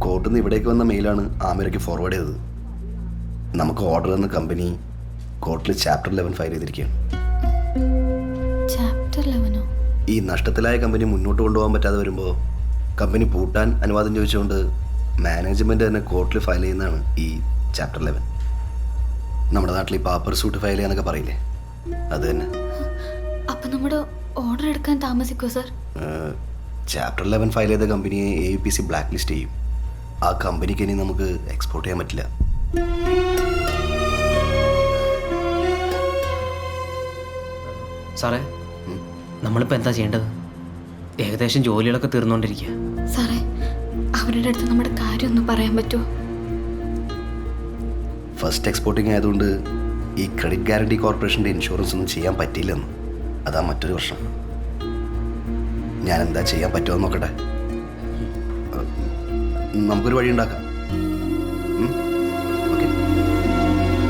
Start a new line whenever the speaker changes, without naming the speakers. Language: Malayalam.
കോർട്ടിൽ നിന്ന് ഇവിടേക്ക് വന്ന മെയിലാണ് ആമിരയ്ക്ക് ഫോർവേഡ് ചെയ്തത്. നമുക്ക് ഓർഡർ തന്ന കമ്പനി കോർട്ടിൽ ചാപ്റ്റർ 11 ഫയൽ ചെയ്തിരിക്കുകയാണ്.
ചാപ്റ്റർ 11?
ഈ നഷ്ടത്തിലായ കമ്പനി മുന്നോട്ട് കൊണ്ടുപോകാൻ പറ്റാതെ വരുമ്പോൾ കമ്പനി പൂട്ടാൻ അനുവാദം ചോദിച്ചുകൊണ്ട് മാനേജ്മെൻറ്റ് തന്നെ കോർട്ടിൽ ഫയൽ ചെയ്യുന്നതാണ് ഈ ചാപ്റ്റർ 11. നമ്മുടെ നാട്ടിൽ ഈ പാപ്പർ സൂട്ട് ഫയൽ ചെയ്യാന്നൊക്കെ പറയില്ലേ, അത് തന്നെ.
അപ്പം നമ്മുടെ ഓർഡർ എടുക്കാൻ താമസിക്കുമോ സർ?
ചാപ്റ്റർ 11 ഫയൽ ചെയ്ത കമ്പനിയെ AUPC ബ്ലാക്ക് ലിസ്റ്റ് ചെയ്യും. ആ കമ്പനിക്ക് ഇനി നമുക്ക് എക്സ്പോർട്ട് ചെയ്യാൻ പറ്റില്ല.
സാറേ, നമ്മളിപ്പോൾ എന്താ ചെയ്യേണ്ടത്? ഏകദേശം ജോലികളൊക്കെ തീർന്നുകൊണ്ടിരിക്കുക.
സാറേ, അവരുടെ അടുത്ത് നമ്മുടെ കാര്യമൊന്നും പറയാൻ പറ്റുമോ?
ഫസ്റ്റ് എക്സ്പോർട്ടിങ് ആയതുകൊണ്ട് ഈ ക്രെഡിറ്റ് ഗ്യാരണ്ടി കോർപ്പറേഷൻ്റെ ഇൻഷുറൻസ് ഒന്നും ചെയ്യാൻ പറ്റിയില്ലെന്ന്. അതാ മറ്റൊരു പ്രശ്നം. ഞാൻ എന്താ ചെയ്യാൻ പറ്റുമോ നോക്കട്ടെ. നമുക്കൊരു വഴി ഉണ്ടാക്കാം.